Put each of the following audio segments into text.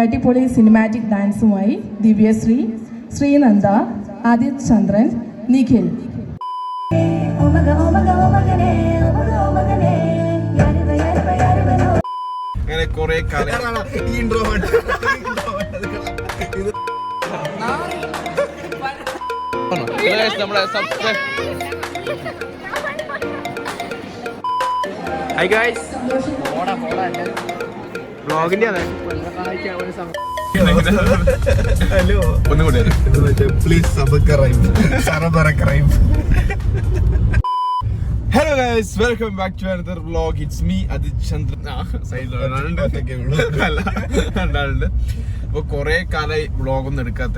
അടിപൊളി സിനിമാറ്റിക് ഡാൻസുമായി ദിവ്യശ്രീ, ശ്രീനന്ദ, ആദിത് ചന്ദ്രൻ, നിഖിൽ. അങ്ങനെ കുറെ കാലം ഹായ് ഗൈസ്, വ്ളോഗിന്റെ ഹലോ ഒന്നുകൂടി please subscribe. Hello guys, welcome back to another vlog. It's me Adith Chandran. രണ്ടാളുണ്ട്. അപ്പോൾ കുറേ കാലമായി വ്ളോഗൊന്നും എടുക്കാത്ത,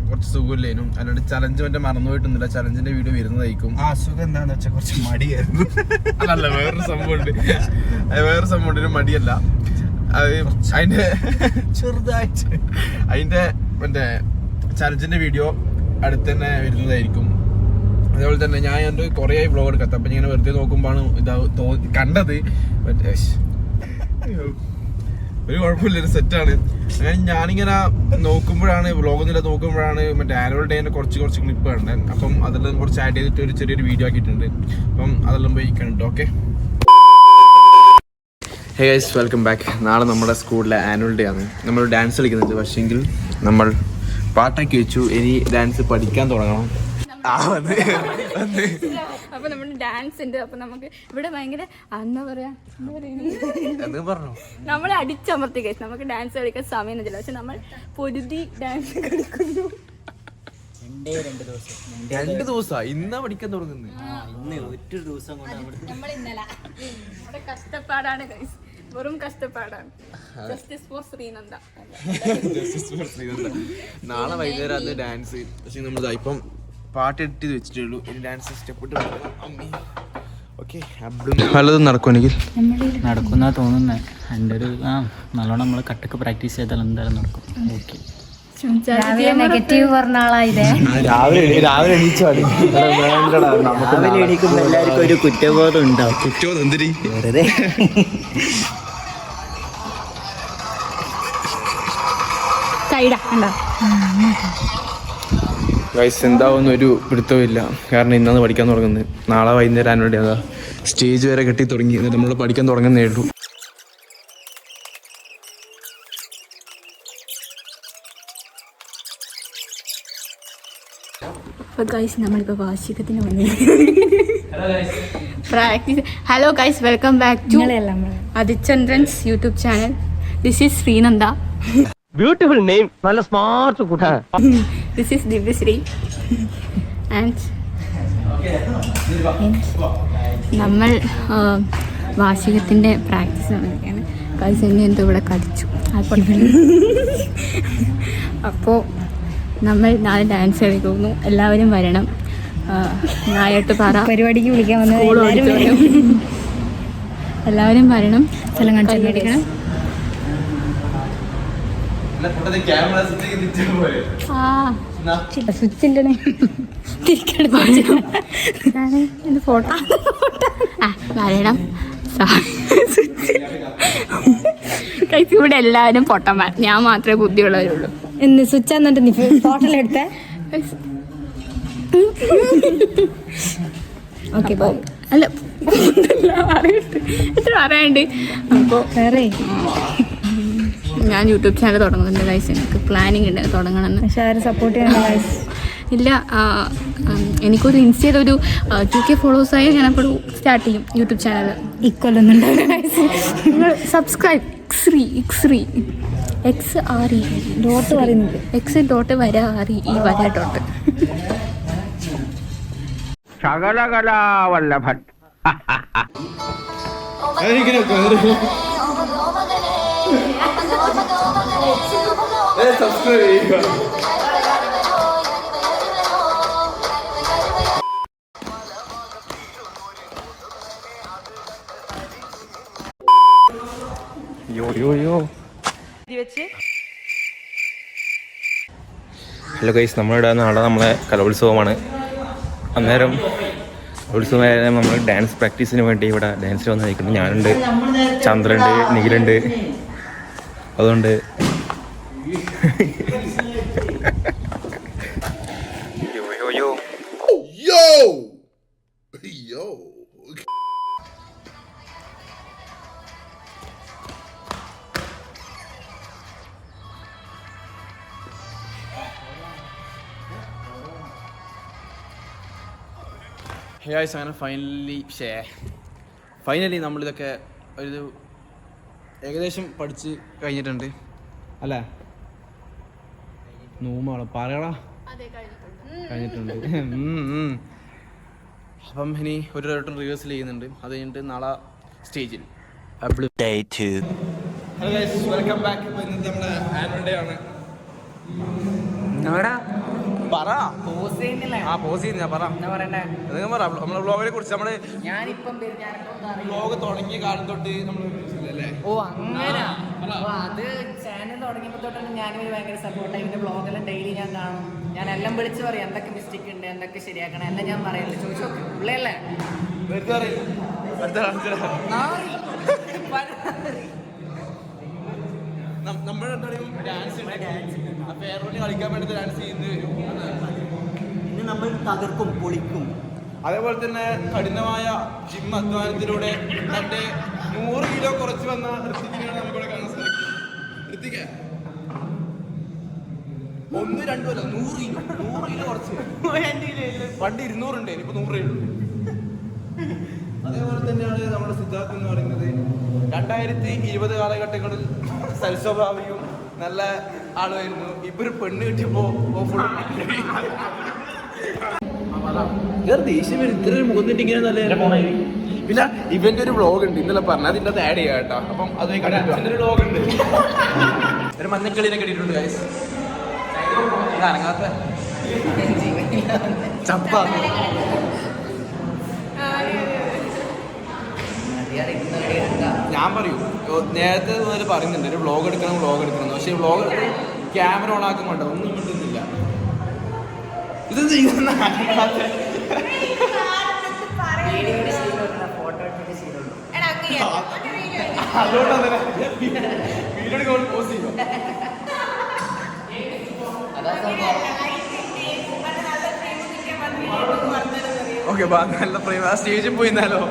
കുറച്ച് സുഖമില്ലേനും. അല്ലാണ്ട് ചലഞ്ച് മറ്റേ മറന്നുപോയിട്ടൊന്നുമില്ല. ചലഞ്ചിന്റെ വീഡിയോ വരുന്നതായിരിക്കും. ആ സുഖം എന്താന്ന് വെച്ചാൽ കുറച്ച് മടിയായിരുന്നു. അല്ല, വേറൊരു സംഭവമുണ്ട്. ഒരു മടിയല്ല, അത് അതിന്റെ ചെറുതായിട്ട് അതിന്റെ മറ്റേ ചലഞ്ചിന്റെ വീഡിയോ അടുത്ത് തന്നെ വരുന്നതായിരിക്കും. അതേപോലെ തന്നെ ഞാൻ എൻ്റെ കുറേ വ്ളോഗ് എടുക്കാത്ത, അപ്പം ഇങ്ങനെ വെറുതെ നോക്കുമ്പോഴാണ് ഇതാ കണ്ടത്. മറ്റേ ഒരു കുഴപ്പമില്ല, ഒരു സെറ്റാണ്. അങ്ങനെ ഞാനിങ്ങനെ നോക്കുമ്പോഴാണ് വ്ളോഗൊന്നുമില്ല നോക്കുമ്പോഴാണ് മറ്റേ ആനുവൽ ഡേന്റെ കുറച്ച് ക്ലിപ്പ് കണ്ടത്. അപ്പം അതെല്ലാം കുറച്ച് ആഡ് ചെയ്തിട്ട് ഒരു ചെറിയൊരു വീഡിയോ ആക്കിയിട്ടുണ്ട്. അപ്പം അതെല്ലാം പോയി കണ്ടു. Okay, hey guys, welcome back. നാളെ നമ്മുടെ സ്കൂളിലെ ആനുവൽ ഡേ ആണ്. നമ്മൾ ഡാൻസ് കളിക്കുന്നുണ്ട്. പക്ഷേങ്കിൽ നമ്മൾ പാട്ടാക്കി വെച്ചു. ഇനി ഡാൻസ് പഠിക്കാൻ തുടങ്ങണം. അപ്പൊ നമ്മുടെ ഡാൻസ് ഉണ്ട്. അപ്പൊ നമുക്ക് ഇവിടെ ഭയങ്കര എന്താ പറയാ പറഞ്ഞു, നമ്മളെ അടിച്ചമർത്തി കഴിച്ചു. നമുക്ക് ഡാൻസ് കളിക്കാൻ സമയം ഒന്നുമില്ല. പക്ഷെ നമ്മൾ പൊരുതി ഡാൻസ് കളിക്കുന്നു. 2 ദിവസം ഇന്നാ പഠിക്കാൻ തുടങ്ങുന്നത്. നമ്മൾ ഇന്നലെ നമ്മുടെ കഷ്ടപ്പാടാണ് ഗൈസ്, വെറും കഷ്ടപ്പാടാണ്. Justice for Sreenanda. നാളെ വൈകുന്നേരം അത് ഡാൻസ്. പക്ഷെ നമ്മൾ ഇപ്പം പാട്ട് എഡിറ്റ് ചെയ്ത് വെച്ചിട്ടേ ഉള്ളൂ. ഇനി ഡാൻസ് സ്റ്റെപ്പ് ഇട്ട് പലതും നടക്കുമെങ്കിൽ നടക്കുന്ന തോന്നുന്നത്. എൻ്റെ ഒരു നല്ലോണം നമ്മൾ കട്ടൊക്കെ പ്രാക്ടീസ് ചെയ്താൽ എന്തായാലും നടക്കും. ഓക്കെ, നെഗറ്റീവ് പറഞ്ഞ ആളായില്ലേ? രാവിലെ എണീക്കുമ്പോൾ എല്ലാവർക്കും ഒരു കുറ്റബോധം ഉണ്ടാവും. കുറ്റബോധം എന്തിരി വെറുതെ ഗൈസ്, എന്താവുന്ന ഒരു പിടുത്തമില്ല. കാരണം ഇന്നാണ് പഠിക്കാൻ തുടങ്ങുന്നത്. നാളെ വൈകുന്നേരം ആനുവൽ ഡേ. അതാ സ്റ്റേജ് വരെ കെട്ടി തുടങ്ങി. എന്നിട്ട് നമ്മൾ പഠിക്കാൻ തുടങ്ങുന്നേ ഉള്ളൂ. അപ്പൊ ഗൈസ്, നമ്മളിപ്പോ വാർഷികത്തിന് വന്നു practice. Hello guys, welcome back to Adith Chandran's YouTube channel. This is Sreenanda. Beautiful name, നല്ല സ്മാർട്ട് കുട്ടാ. This is Divyashree. ആൻഡ് നമ്മൾ വാർഷികത്തിൻ്റെ പ്രാക്ടീസ് നടക്കുകയാണ്. ഗൈസ്, എന്നെ എന്തോ ഇവിടെ കടിച്ചു. അപ്പോൾ നമ്മൾ നാളെ ഡാൻസ് കളിക്കുന്നു. എല്ലാവരും വരണം. നായാട്ട് പാറ പരിപാടിക്ക് വിളിക്കാൻ വന്നത് എല്ലാവരും വരണം. സ്ഥലം കണ്ടുപിടിക്കണം. സ്വിച്ചിൻ്റെ ഫോട്ടോ വരണം. ഇവിടെ എല്ലാവരും പൊട്ടന്മാർ, ഞാൻ മാത്രമേ ബുദ്ധിയുള്ളവരുള്ളൂ. എന്ന് സ്വിച്ച് എന്നിട്ട് നീ ഫോട്ടോ എടുത്തേ. ഓക്കെ, അല്ല പറയാണ്ട്. അപ്പോൾ വേറെ ഞാൻ യൂട്യൂബ് ചാനൽ തുടങ്ങുന്നുണ്ട് ഗൈസ്. എനിക്ക് പ്ലാനിങ് ഉണ്ട് തുടങ്ങണമെന്ന്. പക്ഷെ ആരും സപ്പോർട്ട് ചെയ്യണം ഗൈസ്. ഇല്ല, എനിക്കൊരു ഇൻസ്റ്റയിൽ ഒരു 2K ഫോളോവേഴ്സായി ഞാനപ്പോൾ സ്റ്റാർട്ട് ചെയ്യും യൂട്യൂബ് ചാനൽ. ഇക്കൊല്ലൊന്നുണ്ടാവില്ല. സബ്സ്ക്രൈബ് XRE ഡോട്ട് പറയുന്നത് X.RE വര ഡോട്ട്. ശകലകലാവല്ലഭൻ. സബ്സ്ക്രൈബ് ചെയ്യുക. ഹലോ ഗൈസ്, നമ്മളിവിടെ നാളെ നമ്മളെ കലോത്സവമാണ്. അന്നേരം ഉത്സവം നമ്മൾ ഡാൻസ് പ്രാക്ടീസിന് വേണ്ടി ഇവിടെ ഡാൻസിൽ വന്ന് നിൽക്കുന്നു. ഞാനുണ്ട്, ചന്ദ്രനുണ്ട്, നിഖിലുണ്ട്. അതുകൊണ്ട് അങ്ങനെ ഫൈനലി നമ്മളിതൊക്കെ ഒരു ഏകദേശം പഠിച്ച് കഴിഞ്ഞിട്ടുണ്ട് അല്ലേ? നൂമാളെ പറയടാ കഴിഞ്ഞിട്ടുണ്ട്. അപ്പം ഇനി ഒരു വട്ടം റിഹേഴ്സൽ ചെയ്യുന്നുണ്ട്. അത് കഴിഞ്ഞിട്ട് നാളെ സ്റ്റേജിൽ. Hello guys, welcome back. ഇന്നത്തെ നമ്മുടെ ആനുവൽ ഡേ ആണ്. പറ പോസ് ചെയ്യുന്ന പറ നമ്മളെ വ്ളോഗിനെ കുറിച്ച് നമ്മള് വ്ളോഗ് തുടങ്ങിയ കാലം തൊട്ട് നമ്മൾ അല്ലേ? ഓ അങ്ങനെ അത് ചാനൽ തുടങ്ങിയപ്പോൾ തൊട്ടാണ് ഞാനിവര് ഭയങ്കര സപ്പോർട്ടായി. ഇതിന്റെ വ്ളോഗെല്ലാം ഡെയിലി ഞാൻ കാണും. ഞാൻ എല്ലാം വിളിച്ച് പറയും എന്തൊക്കെ മിസ്റ്റേക്ക് ഉണ്ട്, എന്തൊക്കെ ശരിയാക്കണം എല്ലാം ഞാൻ പറയില്ല. ചോദിച്ചു നോക്ക് പിള്ളേല്ലേ നമ്മുടെ ഡാൻസ് കളിക്കാൻ വേണ്ടി ഡാൻസ് ചെയ്യുന്നത് വരും. ഇന്ന് നമ്മൾ തകർക്കും പൊളിക്കും. അതേപോലെ തന്നെ കഠിനമായ ജിം അധ്വാനത്തിലൂടെ തന്റെ 100 കിലോ കുറച്ച് വന്ന ഋത്തിക്കിനെയാണ് നമുക്കിവിടെ കാണാൻ സാധിക്കും. ഋത്തിക്ക 1, 2 അല്ല 100 കിലോ കുറച്ച്. പണ്ട് 200 ഉണ്ട്, ഇനിയിപ്പോ 100 ഉള്ളൂ. അതേപോലെ തന്നെയാണ് നമ്മുടെ സിദ്ധാർത്ഥ് എന്ന് പറയുന്നത് 2020 കാലഘട്ടങ്ങളിൽ സൽസ്വഭാവിയും നല്ല ആളുമായിരുന്നു. ഇപ്പൊ ഒരു പെണ്ണ് കിട്ടിയപ്പോ ദേഷ്യം ഇത്ര മുഖത്തിട്ട് ഇങ്ങനെ നല്ല. പിന്നെ ഇവന്റെ ഒരു വ്ളോഗ് ഉണ്ട് ഇന്നലെ പറഞ്ഞ അതിൻ്റെ അത് ആഡ് ചെയ്യാം കേട്ടോ. അപ്പം അത് ഒരു വ്ളോഗ് ഉണ്ട്. ഒരു മഞ്ഞക്കളിനെ കെട്ടിയിട്ടുണ്ട് ഗൈസ്. അനങ്ങാത്ത ചപ്പ ഞാൻ പറയൂ നേരത്തെ മുതൽ പറയുന്നുണ്ട് ഒരു വ്ളോഗ് എടുക്കണം പക്ഷെ വ്ളോഗ് എടുത്ത് ക്യാമറ ഓൺ ആക്കുന്നുണ്ട് ഒന്നും കിട്ടുന്നില്ല. ഇത് ചെയ്യുന്ന അതുകൊണ്ടാണ് വീഡിയോ എടുക്കാൻ പോസ്റ്റ് ചെയ്യും. ഓക്കെ നല്ല പ്രേമ സ്റ്റേജിൽ പോയിന്നാലോ.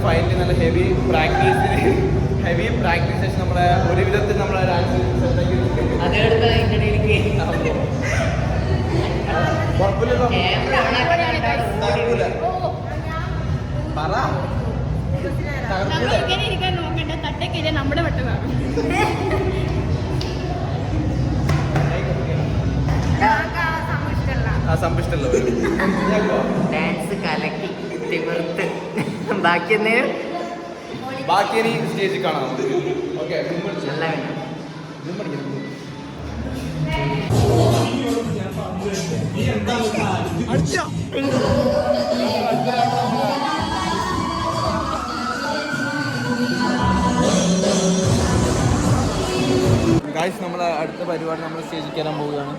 ഫൈനലി നല്ല ഹെവി പ്രാക്ടീസ് സെഷൻ നമ്മുടെ ഒരു വിധത്തിൽ നമ്മളെ ഡാൻസ് കുഴപ്പമില്ലല്ലോ. പറ നമ്മുടെ വെട്ടതാണ്. സമ്പുഷ്ടല്ലോ ഡാൻസ് കലക്കി തിമിർത്ത് ബാക്കി ഇനി സ്റ്റേജിൽ കാണാം. ഓക്കെ നല്ല ഗായ്സ് നമ്മളെ അടുത്ത പരിപാടി നമ്മൾ സ്റ്റേജിൽ കയറാൻ പോവുകയാണ്.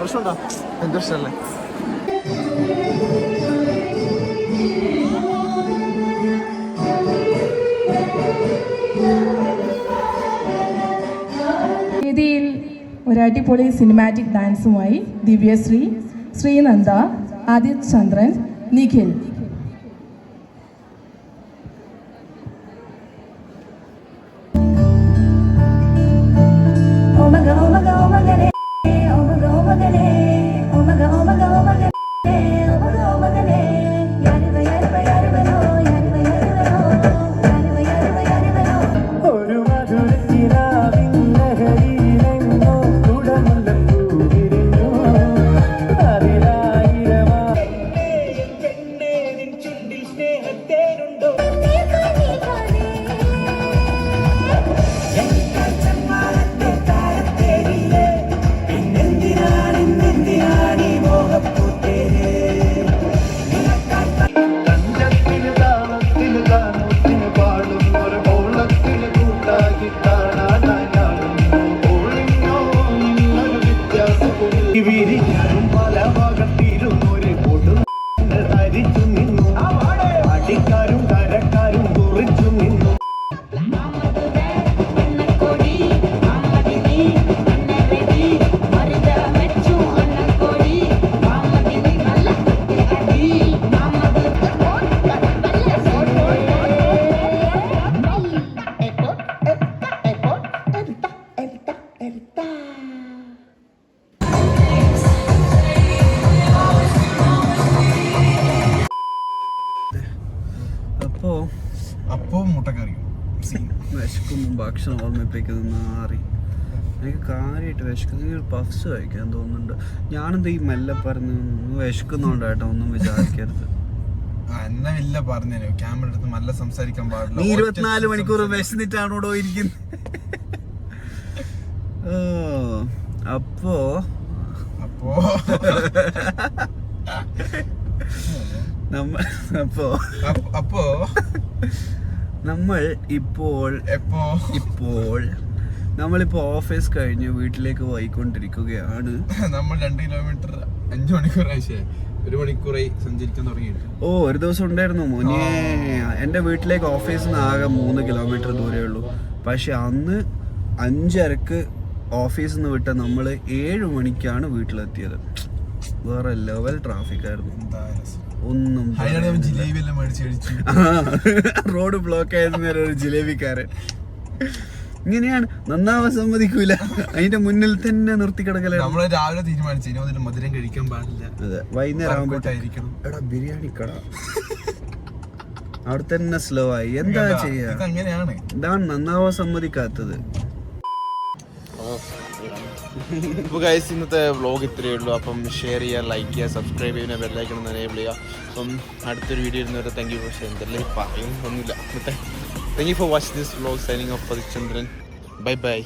പ്രശ്നമുണ്ടോ? എന്ത് പ്രശ്നമല്ലേ? വേദിയിൽ ഒരടിപൊളി സിനിമാറ്റിക് ഡാൻസുമായി ദിവ്യശ്രീ, ശ്രീനന്ദ, ആദിത് ചന്ദ്രൻ, നിഖിൽ. അടിക്കാരും കരക്കാരും കുറിച്ചു നിന്നു. അപ്പോ മുട്ടക്കറിയും വിശക്കുമ്പോൾ ഭക്ഷണം ഓർമ്മിപ്പിക്കുന്നത് നാറി. എനിക്ക് കാര്യമായിട്ട് വിശക്കുന്ന പഫ്സ് കഴിക്കാൻ തോന്നുന്നുണ്ട്. ഞാനെന്താ ഈ മെല്ലെ പറഞ്ഞ് വിശക്കുന്നുണ്ടായിട്ടോ, ഒന്നും വിചാരിക്കരുത്. എന്നെ ഇല്ല പറഞ്ഞു ക്യാമറ എടുത്ത് നല്ല സംസാരിക്കാൻ പാടില്ല. നീ 24 മണിക്കൂർ വിശന്നിട്ടാണോടോ ഇരിക്കുന്നത്? അപ്പോ നമ്മളിപ്പോ ഓഫീസ് കഴിഞ്ഞ് വീട്ടിലേക്ക് പോയിക്കൊണ്ടിരിക്കുകയാണ്. നമ്മൾ 2 കിലോമീറ്റർ 5 മണിക്കൂർ 1 മണിക്കൂറായി സഞ്ചരിക്കാൻ തുടങ്ങിയിട്ട്. ഒരു ദിവസം ഉണ്ടായിരുന്നു മോനെ. എൻ്റെ വീട്ടിലേക്ക് ഓഫീസിൽ നിന്ന് ആകെ 3 കിലോമീറ്റർ ദൂരേ ഉള്ളൂ. പക്ഷെ അന്ന് 5:30 ഓഫീസിൽ നിന്ന് വിട്ട നമ്മൾ 7 മണിക്കാണ് വീട്ടിലെത്തിയത്. വേറെ ലെവൽ ട്രാഫിക് ആയിരുന്നു. ഒന്നും റോഡ് ബ്ലോക്ക് ആയിരുന്ന ഒരു ജിലേബിക്കാരൻ. ഇങ്ങനെയാണ്, നന്നാവാൻ സമ്മതിക്കൂല. അതിന്റെ മുന്നിൽ തന്നെ നിർത്തി കിടക്കലാണ്. നമ്മള് രാവിലെ തീരുമാനിച്ചു മധുരം കഴിക്കാൻ പാടില്ല. അതെ, വൈകുന്നേരം ആകുമ്പോഴായിരിക്കണം. എടാ ബിരിയാണി കട അവിടെ തന്നെ സ്ലോ ആയി. എന്താ ചെയ്യാ, ഇതാണ് നന്നാവാൻ സമ്മതിക്കാത്തത്. അപ്പോൾ ഗൈസ്, ഇന്നത്തെ വ്ളോഗ് ഇത്രയേ ഉള്ളൂ. അപ്പം ഷെയർ ചെയ്യുക, ലൈക്ക് ചെയ്യുക, സബ്സ്ക്രൈബ് ചെയ്യുക, ബെല്ലൈക്കൺ എനേബിൾ ചെയ്യുക. അപ്പം അടുത്തൊരു വീഡിയോ ഇരുന്നവരെ താങ്ക് യു ഫോർ എന്തല്ലേ പറയും ഒന്നുമില്ല. Thank you for watch this vlog. Signing off പതിച്ചന്ദ്രൻ. Bye by.